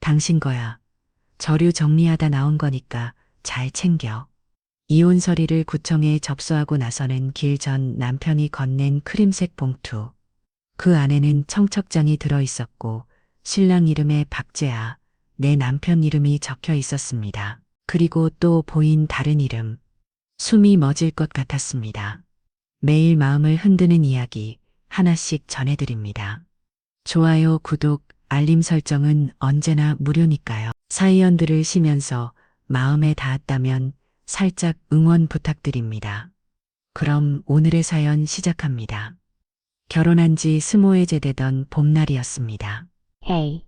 당신 거야. 서류 정리하다 나온 거니까 잘 챙겨. 이혼 서류를 구청에 접수하고 나서는 길 전 남편이 건넨 크림색 봉투. 그 안에는 청첩장이 들어 있었고 신랑 이름에 박재아, 내 남편 이름이 적혀 있었습니다. 그리고 또 보인 다른 이름. 숨이 멎을 것 같았습니다. 매일 마음을 흔드는 이야기 하나씩 전해드립니다. 좋아요, 구독, 알림 설정은 언제나 무료니까요. 사연들을 쉬면서 마음에 닿았다면 살짝 응원 부탁드립니다. 그럼 오늘의 사연 시작합니다. 결혼한 지 20회 되던 봄날이었습니다. Hey.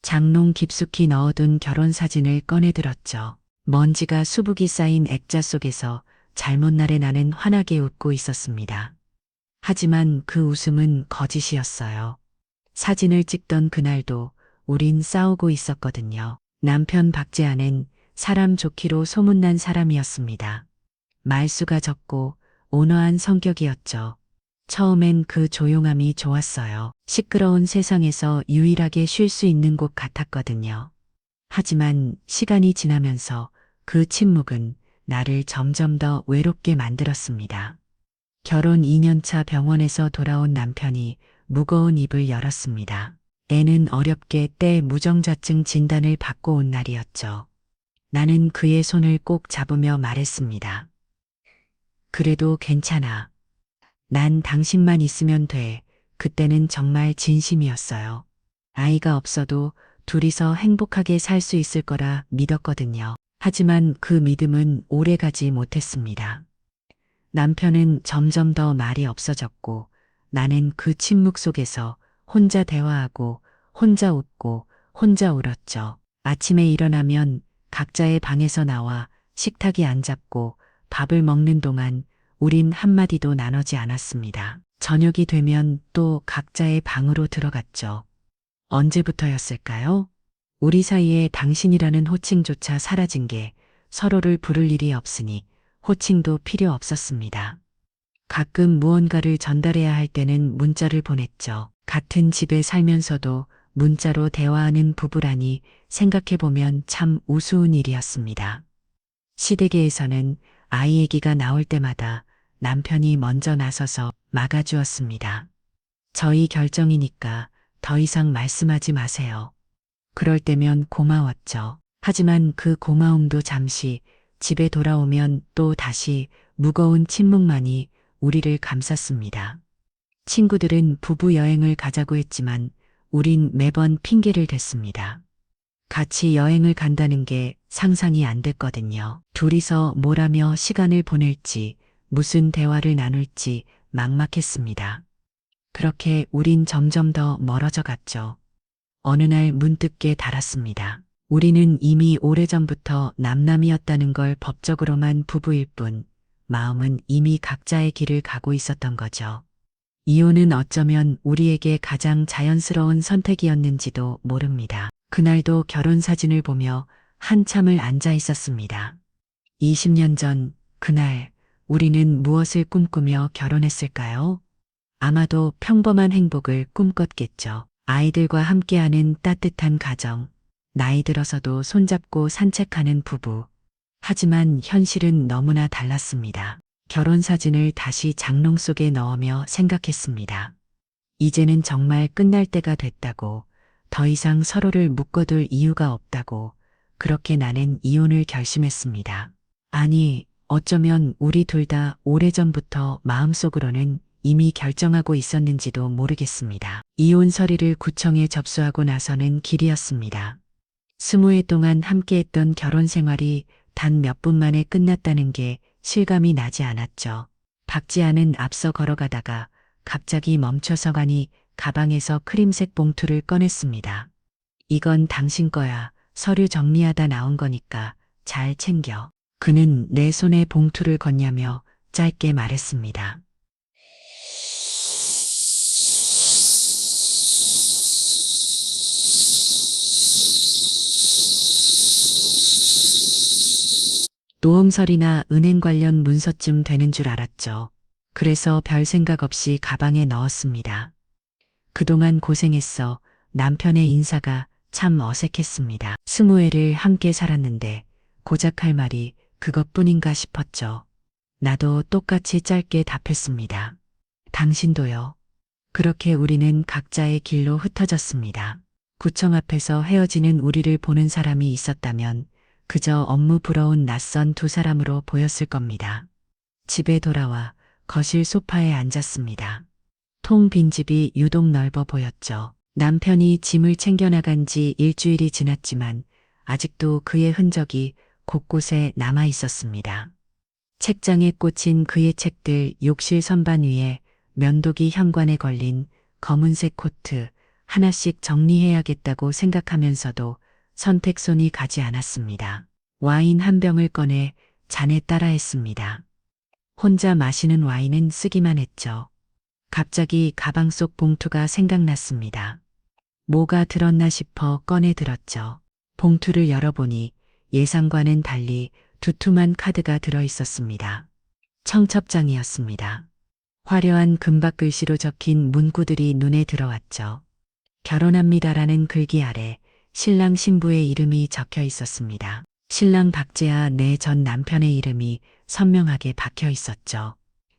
장롱 깊숙이 넣어둔 결혼 사진을 꺼내들었죠. 먼지가 수북이 쌓인 액자 속에서 잘못 날에 나는 환하게 웃고 있었습니다. 하지만 그 웃음은 거짓이었어요. 사진을 찍던 그날도 우린 싸우고 있었거든요. 남편 박재아는 사람 좋기로 소문난 사람이었습니다. 말수가 적고 온화한 성격이었죠. 처음엔 그 조용함이 좋았어요. 시끄러운 세상에서 유일하게 쉴 수 있는 곳 같았거든요. 하지만 시간이 지나면서 그 침묵은 나를 점점 더 외롭게 만들었습니다. 결혼 2년차 병원에서 돌아온 남편이 무거운 입을 열었습니다. 애는 어렵게 때 무정자증 진단을 받고 온 날이었죠. 나는 그의 손을 꼭 잡으며 말했습니다. 그래도 괜찮아. 난 당신만 있으면 돼. 그때는 정말 진심이었어요. 아이가 없어도 둘이서 행복하게 살 수 있을 거라 믿었거든요. 하지만 그 믿음은 오래 가지 못했습니다. 남편은 점점 더 말이 없어졌고 나는 그 침묵 속에서 혼자 대화하고 혼자 웃고 혼자 울었죠. 아침에 일어나면 각자의 방에서 나와 식탁에 앉았고 밥을 먹는 동안 우린 한마디도 나누지 않았습니다. 저녁이 되면 또 각자의 방으로 들어갔죠. 언제부터였을까요? 우리 사이에 당신이라는 호칭조차 사라진 게 서로를 부를 일이 없으니 호칭도 필요 없었습니다. 가끔 무언가를 전달해야 할 때는 문자를 보냈죠. 같은 집에 살면서도 문자로 대화하는 부부라니 생각해보면 참 우스운 일이었습니다. 시댁에서는 아이 얘기가 나올 때마다 남편이 먼저 나서서 막아주었습니다. 저희 결정이니까 더 이상 말씀하지 마세요. 그럴 때면 고마웠죠. 하지만 그 고마움도 잠시, 집에 돌아오면 또 다시 무거운 침묵만이 우리를 감쌌습니다. 친구들은 부부 여행을 가자고 했지만 우린 매번 핑계를 댔습니다. 같이 여행을 간다는 게 상상이 안 됐거든요. 둘이서 뭘 하며 시간을 보낼지, 무슨 대화를 나눌지 막막했습니다. 그렇게 우린 점점 더 멀어져 갔죠. 어느 날 문득 깨달았습니다. 우리는 이미 오래전부터 남남이었다는 걸 법적으로만 부부일 뿐, 마음은 이미 각자의 길을 가고 있었던 거죠. 이혼은 어쩌면 우리에게 가장 자연스러운 선택이었는지도 모릅니다. 그날도 결혼 사진을 보며 한참을 앉아 있었습니다. 20년 전 그날 우리는 무엇을 꿈꾸며 결혼했을까요? 아마도 평범한 행복을 꿈꿨겠죠. 아이들과 함께하는 따뜻한 가정, 나이 들어서도 손잡고 산책하는 부부. 하지만 현실은 너무나 달랐습니다. 결혼 사진을 다시 장롱 속에 넣으며 생각했습니다. 이제는 정말 끝날 때가 됐다고, 더 이상 서로를 묶어둘 이유가 없다고, 그렇게 나는 이혼을 결심했습니다. 아니, 어쩌면 우리 둘 다 오래전부터 마음속으로는 이미 결정하고 있었는지도 모르겠습니다. 이혼 서류를 구청에 접수하고 나서는 길이었습니다. 20회 동안 함께했던 결혼 생활이 단 몇 분 만에 끝났다는 게 실감이 나지 않았죠. 박지아는 앞서 걸어가다가 갑자기 멈춰서 가니 가방에서 크림색 봉투를 꺼냈습니다. 이건 당신 거야. 서류 정리하다 나온 거니까 잘 챙겨. 그는 내 손에 봉투를 건네며 짧게 말했습니다. 노험설이나 은행 관련 문서쯤 되는 줄 알았죠. 그래서 별 생각 없이 가방에 넣었습니다. 그동안 고생했어. 남편의 인사가 참 어색했습니다. 20회를 함께 살았는데 고작 할 말이 그것뿐인가 싶었죠. 나도 똑같이 짧게 답했습니다. 당신도요. 그렇게 우리는 각자의 길로 흩어졌습니다. 구청 앞에서 헤어지는 우리를 보는 사람이 있었다면 그저 업무 부러운 낯선 두 사람으로 보였을 겁니다. 집에 돌아와 거실 소파에 앉았습니다. 통 빈집이 유독 넓어 보였죠. 남편이 짐을 챙겨나간 지 일주일이 지났지만 아직도 그의 흔적이 곳곳에 남아 있었습니다. 책장에 꽂힌 그의 책들, 욕실 선반 위에 면도기 현관에 걸린 검은색 코트, 하나씩 정리해야겠다고 생각하면서도 선택손이 가지 않았습니다. 와인 한 병을 꺼내 잔에 따라 했습니다. 혼자 마시는 와인은 쓰기만 했죠. 갑자기 가방 속 봉투가 생각났습니다. 뭐가 들었나 싶어 꺼내 들었죠. 봉투를 열어보니 예상과는 달리 두툼한 카드가 들어 있었습니다. 청첩장이었습니다. 화려한 금박 글씨로 적힌 문구들이 눈에 들어왔죠. 결혼합니다라는 글귀 아래 신랑 신부의 이름이 적혀 있었습니다. 신랑 박재하 내 전 남편의 이름이 선명하게 박혀 있었죠.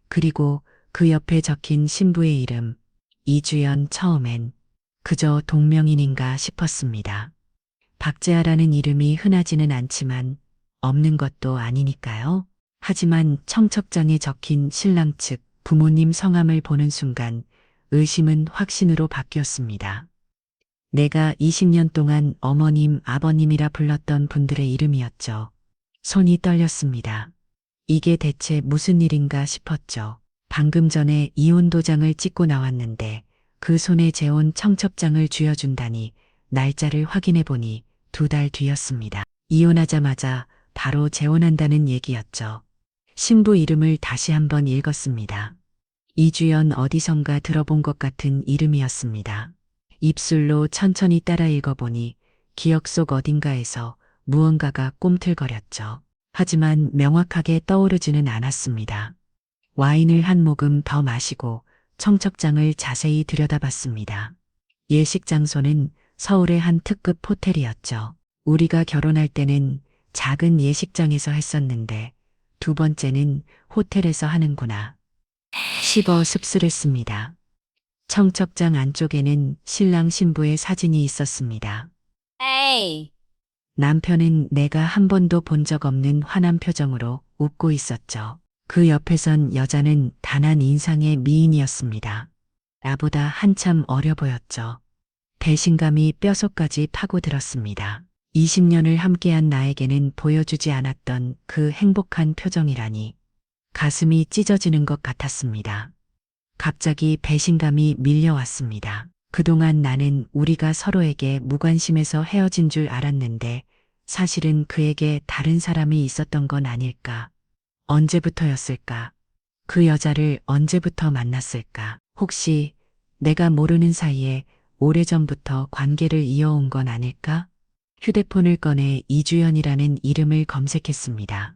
그리고 그 옆에 적힌 신부의 이름, 이주연. 처음엔 그저 동명인인가 싶었습니다. 박재하라는 이름이 흔하지는 않지만 없는 것도 아니니까요. 하지만 청첩장에 적힌 신랑 측 부모님 성함을 보는 순간 의심은 확신으로 바뀌었습니다. 내가 20년 동안 어머님, 아버님이라 불렀던 분들의 이름이었죠. 손이 떨렸습니다. 이게 대체 무슨 일인가 싶었죠. 방금 전에 이혼 도장을 찍고 나왔는데 그 손에 재온 청첩장을 쥐어준다니 날짜를 확인해 보니 2달 뒤였습니다. 이혼하자마자 바로 재혼한다는 얘기였죠. 신부 이름을 다시 한번 읽었습니다. 이주연. 어디선가 들어본 것 같은 이름이었습니다. 입술로 천천히 따라 읽어보니 기억 속 어딘가에서 무언가가 꿈틀거렸죠. 하지만 명확하게 떠오르지는 않았습니다. 와인을 한 모금 더 마시고 청첩장을 자세히 들여다봤습니다. 예식 장소는 서울의 한 특급 호텔이었죠. 우리가 결혼할 때는 작은 예식장에서 했었는데 두 번째는 호텔에서 하는구나 싶어 씁쓸했습니다. 청첩장 안쪽에는 신랑 신부의 사진이 있었습니다. 에이, 남편은 내가 한 번도 본 적 없는 환한 표정으로 웃고 있었죠. 그 옆에선 여자는 단한 인상의 미인이었습니다. 나보다 한참 어려 보였죠. 배신감이 뼛속까지 파고들었습니다. 20년을 함께한 나에게는 보여주지 않았던 그 행복한 표정이라니 가슴이 찢어지는 것 같았습니다. 갑자기 배신감이 밀려왔습니다. 그동안 나는 우리가 서로에게 무관심해서 헤어진 줄 알았는데 사실은 그에게 다른 사람이 있었던 건 아닐까? 언제부터였을까? 그 여자를 언제부터 만났을까? 혹시 내가 모르는 사이에 오래전부터 관계를 이어온 건 아닐까? 휴대폰을 꺼내 이주연이라는 이름을 검색했습니다.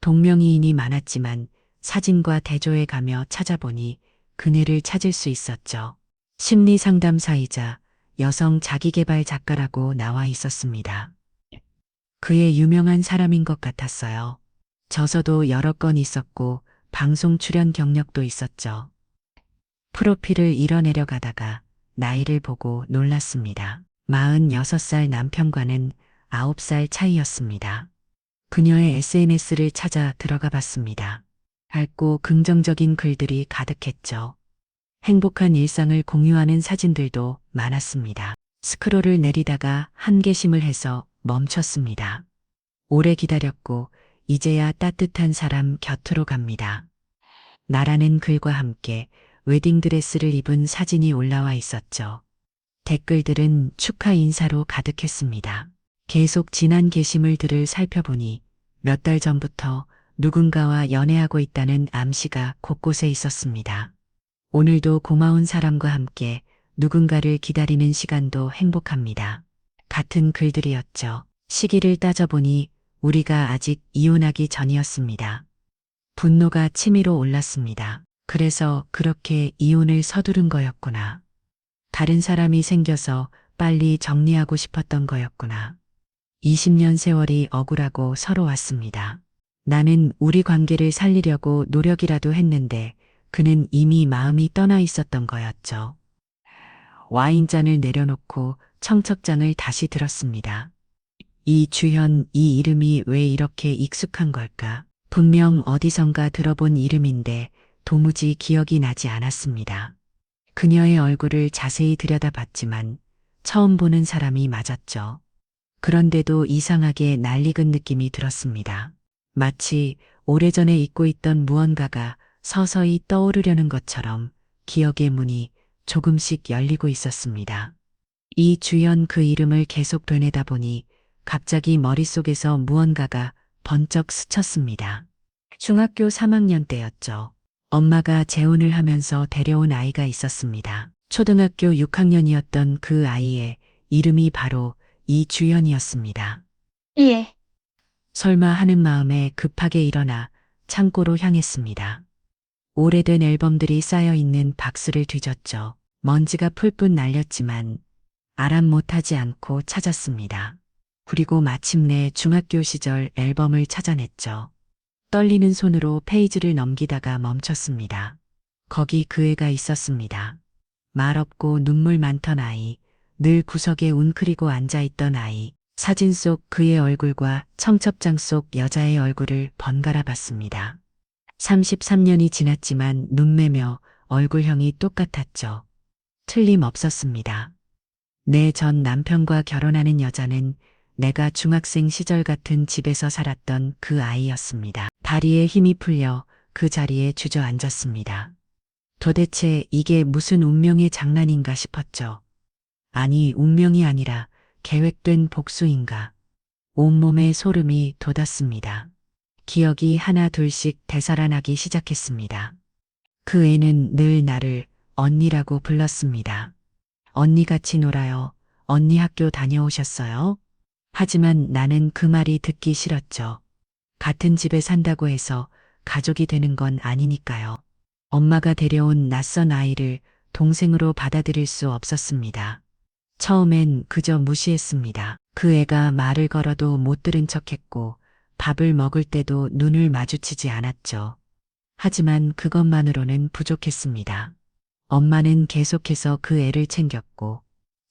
동명이인이 많았지만 사진과 대조해 가며 찾아보니 그녀를 찾을 수 있었죠. 심리상담사이자 여성 자기계발 작가라고 나와 있었습니다. 그의 유명한 사람인 것 같았어요. 저서도 여러 건 있었고 방송 출연 경력도 있었죠. 프로필을 이뤄내려 가다가 나이를 보고 놀랐습니다. 46살 남편과는 9살 차이였습니다. 그녀의 SNS를 찾아 들어가 봤습니다. 밝고 긍정적인 글들이 가득했죠. 행복한 일상을 공유하는 사진들도 많았습니다. 스크롤을 내리다가 한계심을 해서 멈췄습니다. 오래 기다렸고 이제야 따뜻한 사람 곁으로 갑니다. 나라는 글과 함께 웨딩드레스를 입은 사진이 올라와 있었죠. 댓글들은 축하 인사로 가득했습니다. 계속 지난 게시물들을 살펴보니 몇 달 전부터 누군가와 연애하고 있다는 암시가 곳곳에 있었습니다. 오늘도 고마운 사람과 함께 누군가를 기다리는 시간도 행복합니다. 같은 글들이었죠. 시기를 따져보니 우리가 아직 이혼하기 전이었습니다. 분노가 치밀어 올랐습니다. 그래서 그렇게 이혼을 서두른 거였구나. 다른 사람이 생겨서 빨리 정리하고 싶었던 거였구나. 20년 세월이 억울하고 서러웠습니다. 나는 우리 관계를 살리려고 노력이라도 했는데 그는 이미 마음이 떠나 있었던 거였죠. 와인잔을 내려놓고 청첩장을 다시 들었습니다. 이주현, 이 이름이 왜 이렇게 익숙한 걸까? 분명 어디선가 들어본 이름인데 도무지 기억이 나지 않았습니다. 그녀의 얼굴을 자세히 들여다봤지만 처음 보는 사람이 맞았죠. 그런데도 이상하게 낯익은 느낌이 들었습니다. 마치 오래전에 잊고 있던 무언가가 서서히 떠오르려는 것처럼 기억의 문이 조금씩 열리고 있었습니다. 이주연, 그 이름을 계속 되뇌다 보니 갑자기 머릿속에서 무언가가 번쩍 스쳤습니다. 중학교 3학년 때였죠. 엄마가 재혼을 하면서 데려온 아이가 있었습니다. 초등학교 6학년이었던 그 아이의 이름이 바로 이주연이었습니다. 예, 설마 하는 마음에 급하게 일어나 창고로 향했습니다. 오래된 앨범들이 쌓여 있는 박스를 뒤졌죠. 먼지가 풀뿐 날렸지만 아람 못하지 않고 찾았습니다. 그리고 마침내 중학교 시절 앨범을 찾아냈죠. 떨리는 손으로 페이지를 넘기다가 멈췄습니다. 거기 그 애가 있었습니다. 말없고 눈물 많던 아이, 늘 구석에 웅크리고 앉아있던 아이, 사진 속 그의 얼굴과 청첩장 속 여자의 얼굴을 번갈아 봤습니다. 33년이 지났지만 눈매며 얼굴형이 똑같았죠. 틀림없었습니다. 내 전 남편과 결혼하는 여자는 내가 중학생 시절 같은 집에서 살았던 그 아이였습니다. 다리에 힘이 풀려 그 자리에 주저앉았습니다. 도대체 이게 무슨 운명의 장난인가 싶었죠. 아니, 운명이 아니라 계획된 복수인가. 온몸에 소름이 돋았습니다. 기억이 하나 둘씩 되살아나기 시작했습니다. 그 애는 늘 나를 언니라고 불렀습니다. 언니 같이 놀아요. 언니 학교 다녀오셨어요? 하지만 나는 그 말이 듣기 싫었죠. 같은 집에 산다고 해서 가족이 되는 건 아니니까요. 엄마가 데려온 낯선 아이를 동생으로 받아들일 수 없었습니다. 처음엔 그저 무시했습니다. 그 애가 말을 걸어도 못 들은 척했고 밥을 먹을 때도 눈을 마주치지 않았죠. 하지만 그것만으로는 부족했습니다. 엄마는 계속해서 그 애를 챙겼고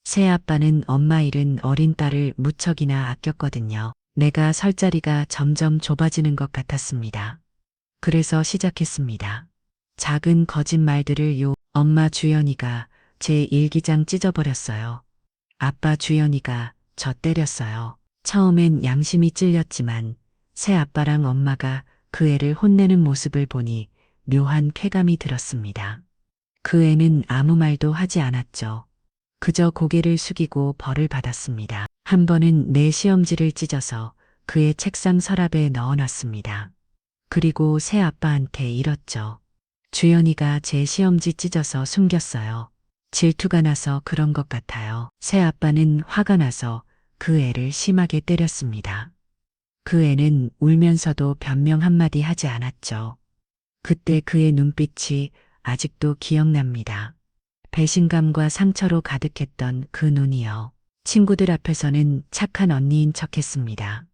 새아빠는 엄마 잃은 어린 딸을 무척이나 아꼈거든요. 내가 설 자리가 점점 좁아지는 것 같았습니다. 그래서 시작했습니다. 작은 거짓말들을 엄마 주연이가 제 일기장 찢어버렸어요. 아빠 주연이가 저 때렸어요. 처음엔 양심이 찔렸지만 새아빠랑 엄마가 그 애를 혼내는 모습을 보니 묘한 쾌감이 들었습니다. 그 애는 아무 말도 하지 않았죠. 그저 고개를 숙이고 벌을 받았습니다. 한 번은 내 시험지를 찢어서 그의 책상 서랍에 넣어놨습니다. 그리고 새아빠한테 잃었죠. 주연이가 제 시험지 찢어서 숨겼어요. 질투가 나서 그런 것 같아요. 새아빠는 화가 나서 그 애를 심하게 때렸습니다. 그 애는 울면서도 변명 한마디 하지 않았죠. 그때 그의 눈빛이 아직도 기억납니다. 배신감과 상처로 가득했던 그 눈이요. 친구들 앞에서는 착한 언니인 척했습니다.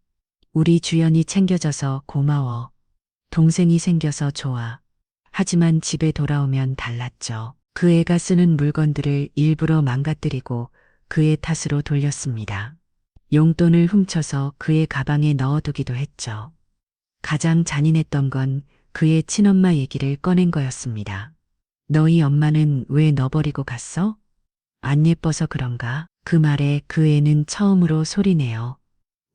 우리 주연이 챙겨줘서 고마워. 동생이 생겨서 좋아. 하지만 집에 돌아오면 달랐죠. 그 애가 쓰는 물건들을 일부러 망가뜨리고 그의 탓으로 돌렸습니다. 용돈을 훔쳐서 그의 가방에 넣어두기도 했죠. 가장 잔인했던 건 그의 친엄마 얘기를 꺼낸 거였습니다. 너희 엄마는 왜 너 버리고 갔어? 안 예뻐서 그런가? 그 말에 그 애는 처음으로 소리내어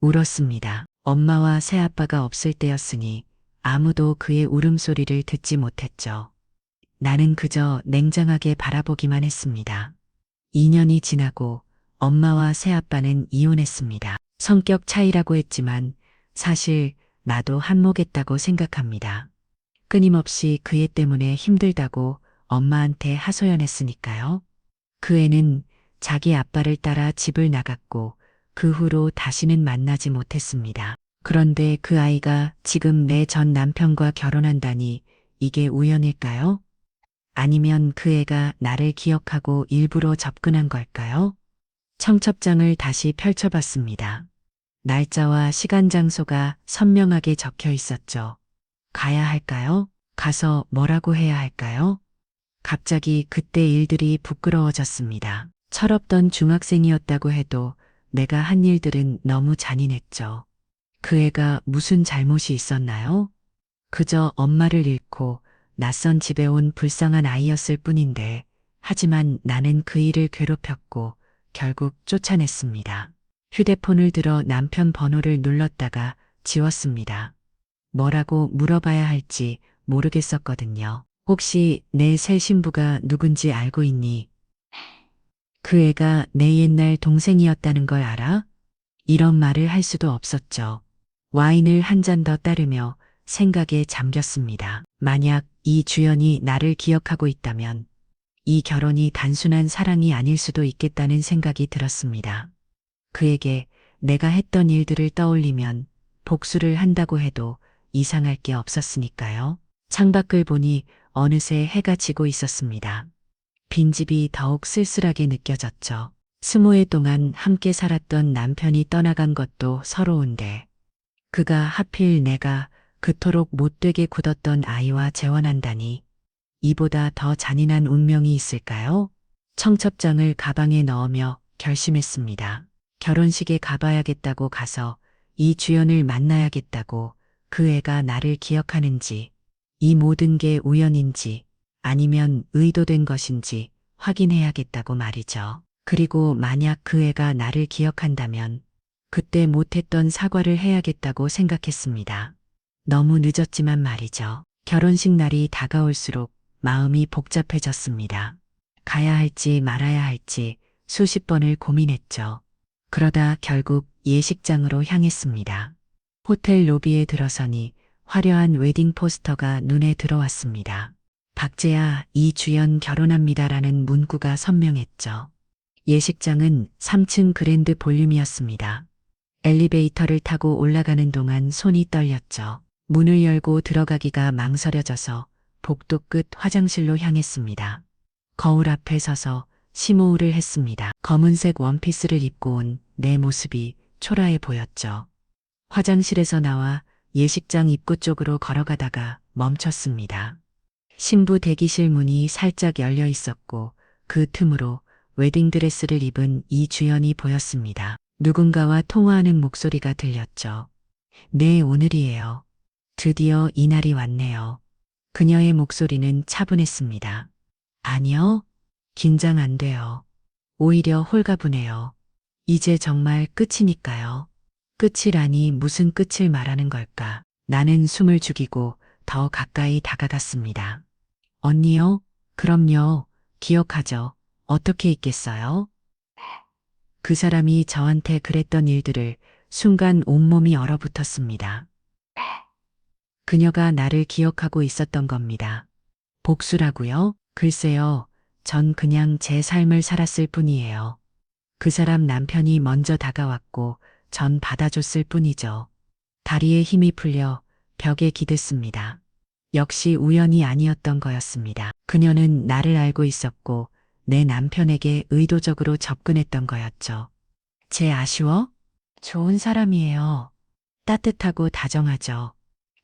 울었습니다. 엄마와 새아빠가 없을 때였으니 아무도 그의 울음소리를 듣지 못했죠. 나는 그저 냉정하게 바라보기만 했습니다. 2년이 지나고 엄마와 새아빠는 이혼했습니다. 성격 차이라고 했지만 사실 나도 한몫했다고 생각합니다. 끊임없이 그 애 때문에 힘들다고 엄마한테 하소연했으니까요. 그 애는 자기 아빠를 따라 집을 나갔고 그 후로 다시는 만나지 못했습니다. 그런데 그 아이가 지금 내 전 남편과 결혼한다니 이게 우연일까요? 아니면 그 애가 나를 기억하고 일부러 접근한 걸까요? 청첩장을 다시 펼쳐봤습니다. 날짜와 시간 장소가 선명하게 적혀 있었죠. 가야 할까요? 가서 뭐라고 해야 할까요? 갑자기 그때 일들이 부끄러워졌습니다. 철없던 중학생이었다고 해도 내가 한 일들은 너무 잔인했죠. 그 애가 무슨 잘못이 있었나요? 그저 엄마를 잃고 낯선 집에 온 불쌍한 아이였을 뿐인데, 하지만 나는 그 일을 괴롭혔고 결국 쫓아냈습니다. 휴대폰을 들어 남편 번호를 눌렀다가 지웠습니다. 뭐라고 물어봐야 할지 모르겠었거든요. 혹시 내 새 신부가 누군지 알고 있니? 그 애가 내 옛날 동생이었다는 걸 알아? 이런 말을 할 수도 없었죠. 와인을 한 잔 더 따르며 생각에 잠겼습니다. 만약 이 주연이 나를 기억하고 있다면 이 결혼이 단순한 사랑이 아닐 수도 있겠다는 생각이 들었습니다. 그에게 내가 했던 일들을 떠올리면 복수를 한다고 해도 이상할 게 없었으니까요. 창밖을 보니 어느새 해가 지고 있었습니다. 빈집이 더욱 쓸쓸하게 느껴졌죠. 20해 동안 함께 살았던 남편이 떠나간 것도 서러운데, 그가 하필 내가 그토록 못되게 굳었던 아이와 재혼한다니, 이보다 더 잔인한 운명이 있을까요? 청첩장을 가방에 넣으며 결심했습니다. 결혼식에 가봐야겠다고, 가서 이 주연을 만나야겠다고. 그 애가 나를 기억하는지, 이 모든 게 우연인지 아니면 의도된 것인지 확인해야겠다고 말이죠. 그리고 만약 그 애가 나를 기억한다면 그때 못했던 사과를 해야겠다고 생각했습니다. 너무 늦었지만 말이죠. 결혼식 날이 다가올수록 마음이 복잡해졌습니다. 가야 할지 말아야 할지 수십 번을 고민했죠. 그러다 결국 예식장으로 향했습니다. 호텔 로비에 들어서니 화려한 웨딩 포스터가 눈에 들어왔습니다. 박재아, 이주연 결혼합니다라는 문구가 선명했죠. 예식장은 3층 그랜드 볼륨이었습니다. 엘리베이터를 타고 올라가는 동안 손이 떨렸죠. 문을 열고 들어가기가 망설여져서 복도 끝 화장실로 향했습니다. 거울 앞에 서서 심호흡을 했습니다. 검은색 원피스를 입고 온 내 모습이 초라해 보였죠. 화장실에서 나와 예식장 입구 쪽으로 걸어가다가 멈췄습니다. 신부 대기실 문이 살짝 열려 있었고 그 틈으로 웨딩드레스를 입은 이주연이 보였습니다. 누군가와 통화하는 목소리가 들렸죠. 네, 오늘이에요. 드디어 이날이 왔네요. 그녀의 목소리는 차분했습니다. 아니요, 긴장 안 돼요. 오히려 홀가분해요. 이제 정말 끝이니까요. 끝이라니 무슨 끝을 말하는 걸까? 나는 숨을 죽이고 더 가까이 다가갔습니다. 언니요? 그럼요. 기억하죠. 어떻게 잊겠어요? 그 사람이 저한테 그랬던 일들을 순간 온몸이 얼어붙었습니다. 그녀가 나를 기억하고 있었던 겁니다. 복수라고요? 글쎄요. 전 그냥 제 삶을 살았을 뿐이에요. 그 사람 남편이 먼저 다가왔고 전 받아줬을 뿐이죠. 다리에 힘이 풀려 벽에 기댔습니다. 역시 우연이 아니었던 거였습니다. 그녀는 나를 알고 있었고 내 남편에게 의도적으로 접근했던 거였죠. 쟤 아쉬워? 좋은 사람이에요. 따뜻하고 다정하죠.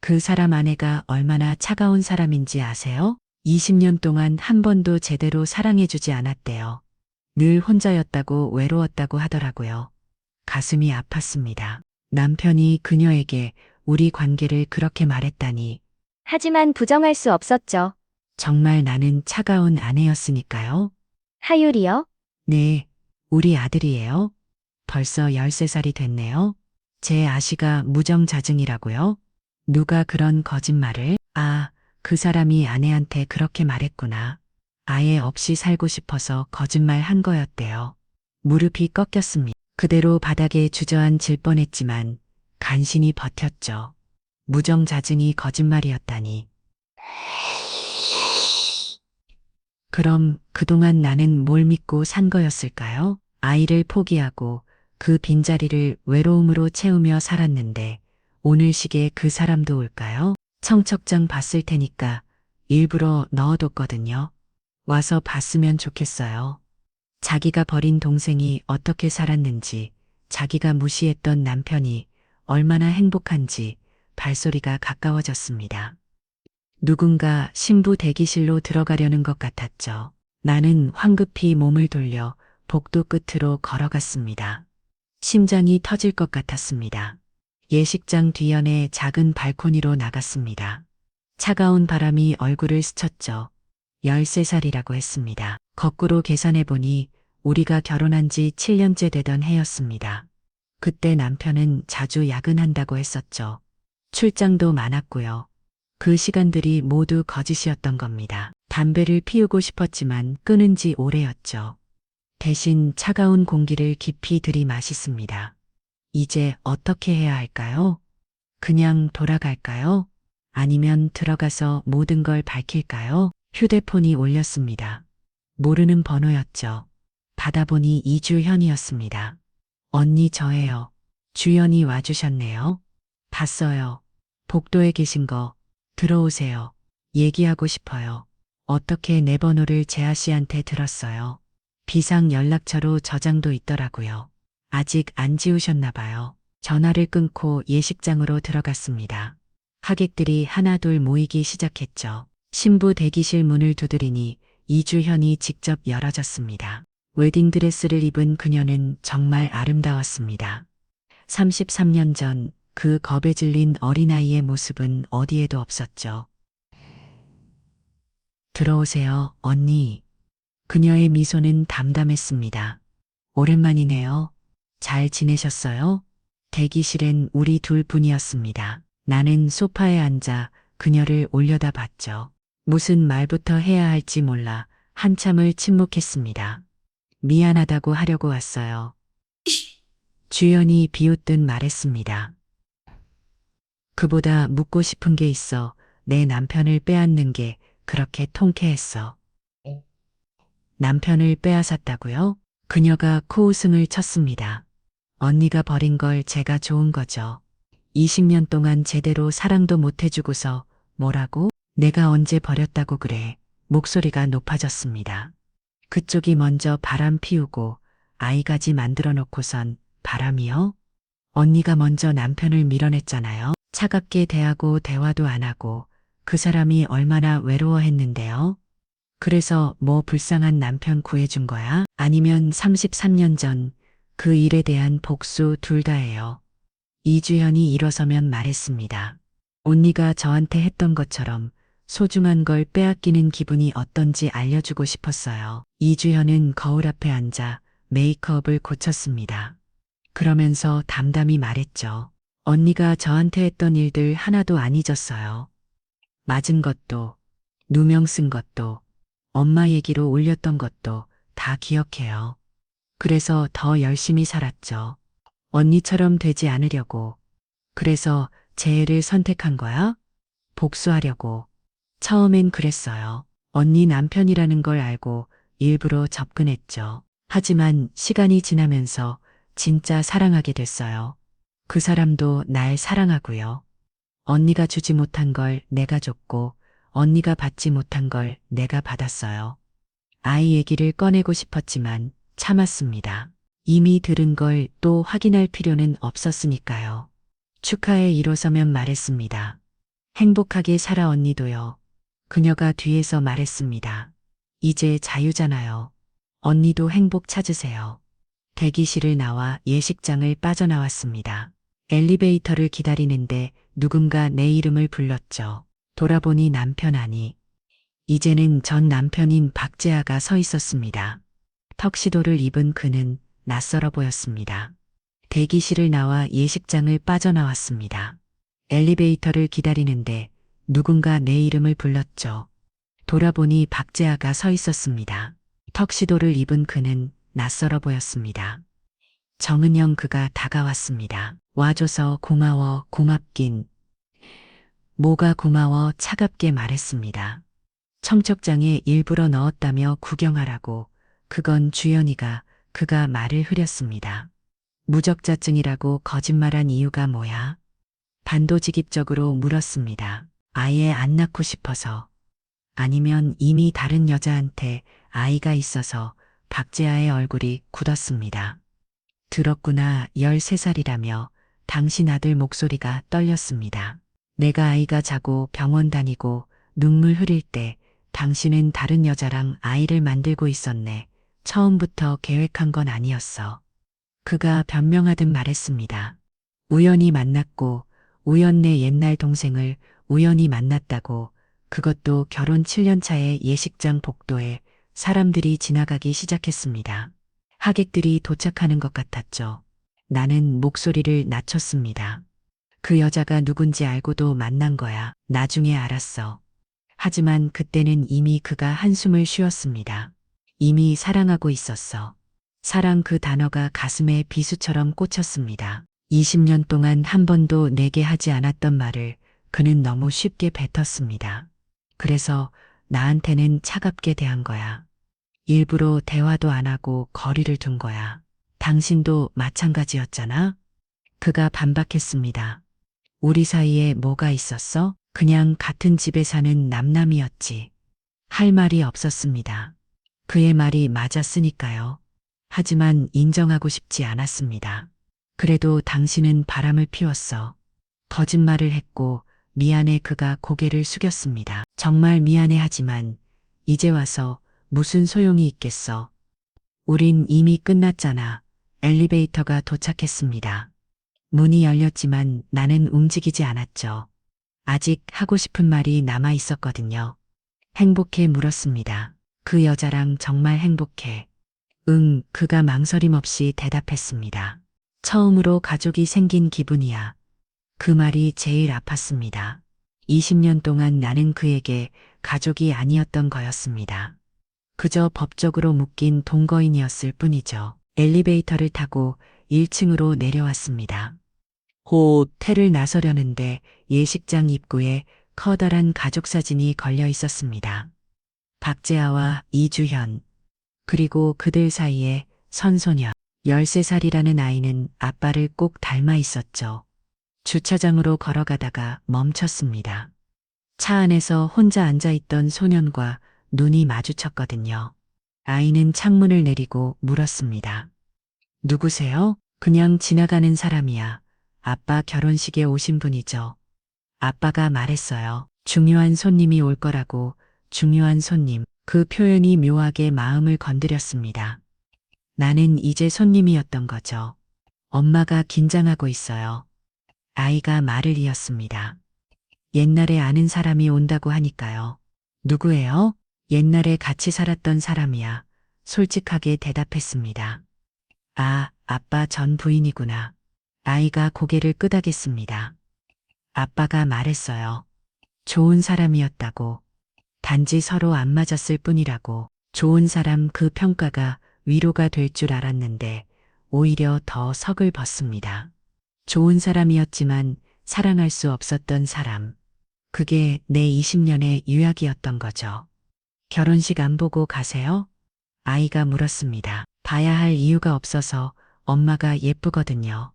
그 사람 아내가 얼마나 차가운 사람인지 아세요? 20년 동안 한 번도 제대로 사랑해주지 않았대요. 늘 혼자였다고, 외로웠다고 하더라고요. 가슴이 아팠습니다. 남편이 그녀에게 우리 관계를 그렇게 말했다니. 하지만 부정할 수 없었죠. 정말 나는 차가운 아내였으니까요. 하율이요? 네, 우리 아들이에요. 벌써 13살이 됐네요. 제 아씨가 무정자증이라고요? 누가 그런 거짓말을? 아, 그 사람이 아내한테 그렇게 말했구나. 아예 없이 살고 싶어서 거짓말 한 거였대요. 무릎이 꺾였습니다. 그대로 바닥에 주저앉을 뻔했지만 간신히 버텼죠. 무정자증이 거짓말이었다니. 그럼 그동안 나는 뭘 믿고 산 거였을까요? 아이를 포기하고 그 빈자리를 외로움으로 채우며 살았는데 오늘 시기에 그 사람도 올까요? 청첩장 봤을 테니까 일부러 넣어뒀거든요. 와서 봤으면 좋겠어요. 자기가 버린 동생이 어떻게 살았는지, 자기가 무시했던 남편이 얼마나 행복한지 발소리가 가까워졌습니다. 누군가 신부 대기실로 들어가려는 것 같았죠. 나는 황급히 몸을 돌려 복도 끝으로 걸어갔습니다. 심장이 터질 것 같았습니다. 예식장 뒤연의 작은 발코니로 나갔습니다. 차가운 바람이 얼굴을 스쳤죠. 13살이라고 했습니다. 거꾸로 계산해보니 우리가 결혼한 지 7년째 되던 해였습니다. 그때 남편은 자주 야근한다고 했었죠. 출장도 많았고요. 그 시간들이 모두 거짓이었던 겁니다. 담배를 피우고 싶었지만 끊은 지 오래였죠. 대신 차가운 공기를 깊이 들이마셨습니다. 이제 어떻게 해야 할까요? 그냥 돌아갈까요? 아니면 들어가서 모든 걸 밝힐까요? 휴대폰이 울렸습니다. 모르는 번호였죠. 받아보니 이주현이었습니다. 언니 저예요. 주연이 와주셨네요. 봤어요. 복도에 계신 거. 들어오세요. 얘기하고 싶어요. 어떻게 내 번호를 재하 씨한테 들었어요? 비상 연락처로 저장도 있더라고요. 아직 안 지우셨나 봐요. 전화를 끊고 예식장으로 들어갔습니다. 하객들이 하나둘 모이기 시작했죠. 신부 대기실 문을 두드리니 이주현이 직접 열어줬습니다. 웨딩드레스를 입은 그녀는 정말 아름다웠습니다. 33년 전 그 겁에 질린 어린아이의 모습은 어디에도 없었죠. 들어오세요, 언니. 그녀의 미소는 담담했습니다. 오랜만이네요. 잘 지내셨어요? 대기실엔 우리 둘뿐이었습니다. 나는 소파에 앉아 그녀를 올려다봤죠. 무슨 말부터 해야 할지 몰라 한참을 침묵했습니다. 미안하다고 하려고 왔어요. 주연이 비웃듯 말했습니다. 그보다 묻고 싶은 게 있어. 내 남편을 빼앗는 게 그렇게 통쾌했어. 남편을 빼앗았다고요? 그녀가 코웃음을 쳤습니다. 언니가 버린 걸 제가 좋은 거죠. 20년 동안 제대로 사랑도 못 해주고서 뭐라고? 내가 언제 버렸다고 그래. 목소리가 높아졌습니다. 그쪽이 먼저 바람 피우고 아이까지 만들어 놓고선 바람이요? 언니가 먼저 남편을 밀어냈잖아요. 차갑게 대하고 대화도 안 하고 그 사람이 얼마나 외로워했는데요. 그래서 뭐 불쌍한 남편 구해준 거야? 아니면 33년 전 그 일에 대한 복수 둘 다예요. 이주현이 일어서면 말했습니다. 언니가 저한테 했던 것처럼 소중한 걸 빼앗기는 기분이 어떤지 알려주고 싶었어요. 이주현은 거울 앞에 앉아 메이크업을 고쳤습니다. 그러면서 담담히 말했죠. 언니가 저한테 했던 일들 하나도 안 잊었어요. 맞은 것도, 누명 쓴 것도, 엄마 얘기로 울렸던 것도 다 기억해요. 그래서 더 열심히 살았죠. 언니처럼 되지 않으려고. 그래서 재해를 선택한 거야? 복수하려고. 처음엔 그랬어요. 언니 남편이라는 걸 알고 일부러 접근했죠. 하지만 시간이 지나면서 진짜 사랑하게 됐어요. 그 사람도 날 사랑하고요. 언니가 주지 못한 걸 내가 줬고, 언니가 받지 못한 걸 내가 받았어요. 아이 얘기를 꺼내고 싶었지만 참았습니다. 이미 들은 걸 또 확인할 필요는 없었으니까요. 축하해 일어서면 말했습니다. 행복하게 살아 언니도요. 그녀가 뒤에서 말했습니다. 이제 자유잖아요. 언니도 행복 찾으세요. 대기실을 나와 예식장을 빠져나왔습니다. 엘리베이터를 기다리는데 누군가 내 이름을 불렀죠. 돌아보니 남편 아니. 이제는 전 남편인 박재아가 서 있었습니다. 턱시도를 입은 그는 낯설어 보였습니다. 대기실을 나와 예식장을 빠져나왔습니다. 엘리베이터를 기다리는데 누군가 내 이름을 불렀죠. 돌아보니 박재아가 서 있었습니다. 턱시도를 입은 그는 낯설어 보였습니다. 정은영 그가 다가왔습니다. 와줘서 고마워 고맙긴. 뭐가 고마워 차갑게 말했습니다. 청첩장에 일부러 넣었다며 구경하라고. 그건 주연이가 그가 말을 흐렸습니다. 무적자증이라고 거짓말한 이유가 뭐야? 반도직입적으로 물었습니다. 아예 안 낳고 싶어서. 아니면 이미 다른 여자한테 아이가 있어서 박재아의 얼굴이 굳었습니다. 들었구나, 13살이라며 당신 아들 목소리가 떨렸습니다. 내가 아이가 자고 병원 다니고 눈물 흐릴 때 당신은 다른 여자랑 아이를 만들고 있었네. 처음부터 계획한 건 아니었어. 그가 변명하듯 말했습니다. 우연히 만났고 우연내 옛날 동생을 우연히 만났다고, 그것도 결혼 7년 차에 예식장 복도에 사람들이 지나가기 시작했습니다. 하객들이 도착하는 것 같았죠. 나는 목소리를 낮췄습니다. 그 여자가 누군지 알고도 만난 거야. 나중에 알았어. 하지만 그때는 이미 그가 한숨을 쉬었습니다. 이미 사랑하고 있었어. 사랑, 그 단어가 가슴에 비수처럼 꽂혔습니다. 20년 동안 한 번도 내게 하지 않았던 말을 그는 너무 쉽게 뱉었습니다. 그래서 나한테는 차갑게 대한 거야. 일부러 대화도 안 하고 거리를 둔 거야. 당신도 마찬가지였잖아? 그가 반박했습니다. 우리 사이에 뭐가 있었어? 그냥 같은 집에 사는 남남이었지. 할 말이 없었습니다. 그의 말이 맞았으니까요. 하지만 인정하고 싶지 않았습니다. 그래도 당신은 바람을 피웠어. 거짓말을 했고 미안해. 그가 고개를 숙였습니다. 정말 미안해. 하지만 이제 와서 무슨 소용이 있겠어. 우린 이미 끝났잖아. 엘리베이터가 도착했습니다. 문이 열렸지만 나는 움직이지 않았죠. 아직 하고 싶은 말이 남아 있었거든요. 행복해? 물었습니다. 그 여자랑 정말 행복해. 응, 그가 망설임 없이 대답했습니다. 처음으로 가족이 생긴 기분이야. 그 말이 제일 아팠습니다. 20년 동안 나는 그에게 가족이 아니었던 거였습니다. 그저 법적으로 묶인 동거인이었을 뿐이죠. 엘리베이터를 타고 1층으로 내려왔습니다. 호텔을 나서려는데 예식장 입구에 커다란 가족 사진이 걸려 있었습니다. 박재아와 이주현, 그리고 그들 사이에 선소년, 13살이라는 아이는 아빠를 꼭 닮아 있었죠. 주차장으로 걸어가다가 멈췄습니다. 차 안에서 혼자 앉아있던 소년과 눈이 마주쳤거든요. 아이는 창문을 내리고 물었습니다. 누구세요? 그냥 지나가는 사람이야. 아빠 결혼식에 오신 분이죠. 아빠가 말했어요. 중요한 손님이 올 거라고. 중요한 손님. 그 표현이 묘하게 마음을 건드렸습니다. 나는 이제 손님이었던 거죠. 엄마가 긴장하고 있어요. 아이가 말을 이었습니다. 옛날에 아는 사람이 온다고 하니까요. 누구예요? 옛날에 같이 살았던 사람이야. 솔직하게 대답했습니다. 아, 아빠 전 부인이구나. 아이가 고개를 끄덕였습니다. 아빠가 말했어요. 좋은 사람이었다고. 단지 서로 안 맞았을 뿐이라고. 좋은 사람, 그 평가가 위로가 될 줄 알았는데 오히려 더 서글펐습니다. 좋은 사람이었지만 사랑할 수 없었던 사람. 그게 내 20년의 유약이었던 거죠. 결혼식 안 보고 가세요? 아이가 물었습니다. 봐야 할 이유가 없어서. 엄마가 예쁘거든요.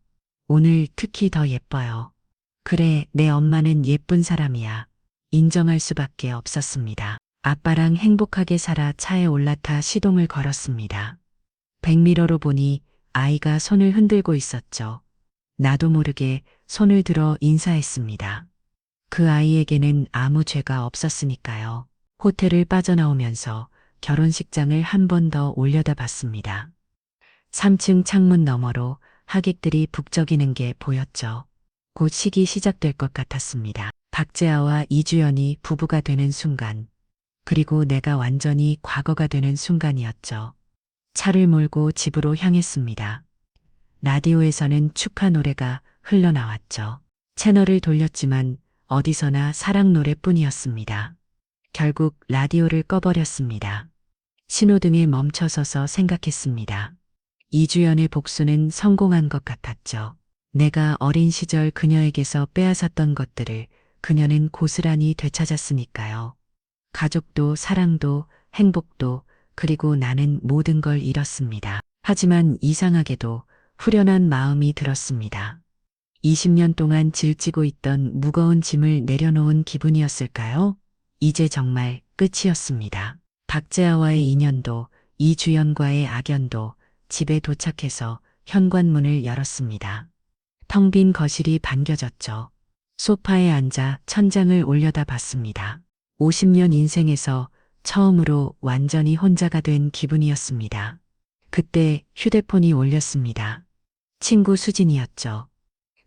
오늘 특히 더 예뻐요. 그래, 내 엄마는 예쁜 사람이야. 인정할 수밖에 없었습니다. 아빠랑 행복하게 살아. 차에 올라타 시동을 걸었습니다. 백미러로 보니 아이가 손을 흔들고 있었죠. 나도 모르게 손을 들어 인사했습니다. 그 아이에게는 아무 죄가 없었으니까요. 호텔을 빠져나오면서 결혼식장을 한 번 더 올려다봤습니다. 3층 창문 너머로 하객들이 북적이는 게 보였죠. 곧 식이 시작될 것 같았습니다. 박재아와 이주연이 부부가 되는 순간, 그리고 내가 완전히 과거가 되는 순간이었죠. 차를 몰고 집으로 향했습니다. 라디오에서는 축하 노래가 흘러나왔죠. 채널을 돌렸지만 어디서나 사랑 노래뿐이었습니다. 결국 라디오를 꺼버렸습니다. 신호등에 멈춰서서 생각했습니다. 이주연의 복수는 성공한 것 같았죠. 내가 어린 시절 그녀에게서 빼앗았던 것들을 그녀는 고스란히 되찾았으니까요. 가족도 사랑도 행복도, 그리고 나는 모든 걸 잃었습니다. 하지만 이상하게도 후련한 마음이 들었습니다. 20년 동안 질지고 있던 무거운 짐을 내려놓은 기분이었을까요? 이제 정말 끝이었습니다. 박재아와의 인연도 이주연과의 악연도 집에 도착해서 현관문을 열었습니다. 텅 빈 거실이 반겨졌죠. 소파에 앉아 천장을 올려다봤습니다. 50년 인생에서 처음으로 완전히 혼자가 된 기분이었습니다. 그때 휴대폰이 울렸습니다. 친구 수진이었죠.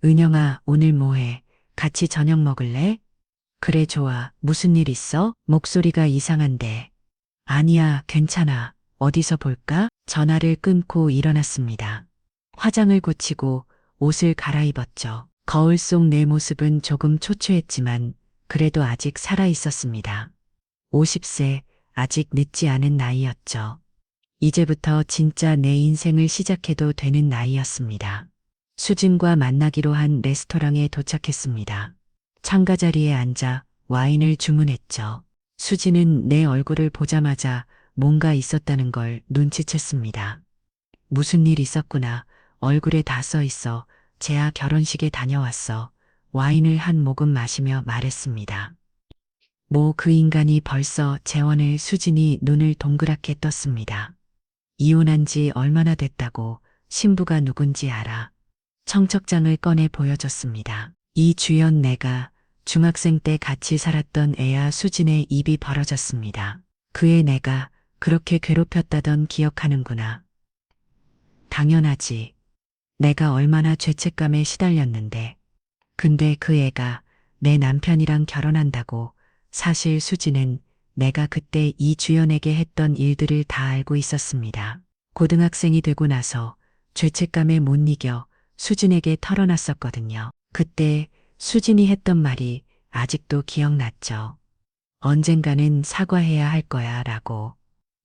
은영아, 오늘 뭐해? 같이 저녁 먹을래? 그래, 좋아. 무슨 일 있어? 목소리가 이상한데. 아니야, 괜찮아. 어디서 볼까? 전화를 끊고 일어났습니다. 화장을 고치고 옷을 갈아입었죠. 거울 속 내 모습은 조금 초췌했지만 그래도 아직 살아 있었습니다. 50세, 아직 늦지 않은 나이였죠. 이제부터 진짜 내 인생을 시작해도 되는 나이였습니다. 수진과 만나기로 한 레스토랑에 도착했습니다. 창가 자리에 앉아 와인을 주문했죠. 수진은 내 얼굴을 보자마자 뭔가 있었다는 걸 눈치챘습니다. 무슨 일 있었구나. 얼굴에 다 써 있어. 재아 결혼식에 다녀왔어. 와인을 한 모금 마시며 말했습니다. 뭐 그 인간이 벌써 재혼을. 수진이 눈을 동그랗게 떴습니다. 이혼한 지 얼마나 됐다고. 신부가 누군지 알아. 청첩장을 꺼내 보여줬습니다. 이주연, 내가 중학생 때 같이 살았던 애야. 수진의 입이 벌어졌습니다. 그애 내가 그렇게 괴롭혔다던 기억하는구나. 당연하지. 내가 얼마나 죄책감에 시달렸는데. 근데 그 애가 내 남편이랑 결혼한다고. 사실 수진은 내가 그때 이주연에게 했던 일들을 다 알고 있었습니다. 고등학생이 되고 나서 죄책감에 못 이겨 수진에게 털어놨었거든요. 그때 수진이 했던 말이 아직도 기억났죠. 언젠가는 사과해야 할 거야 라고.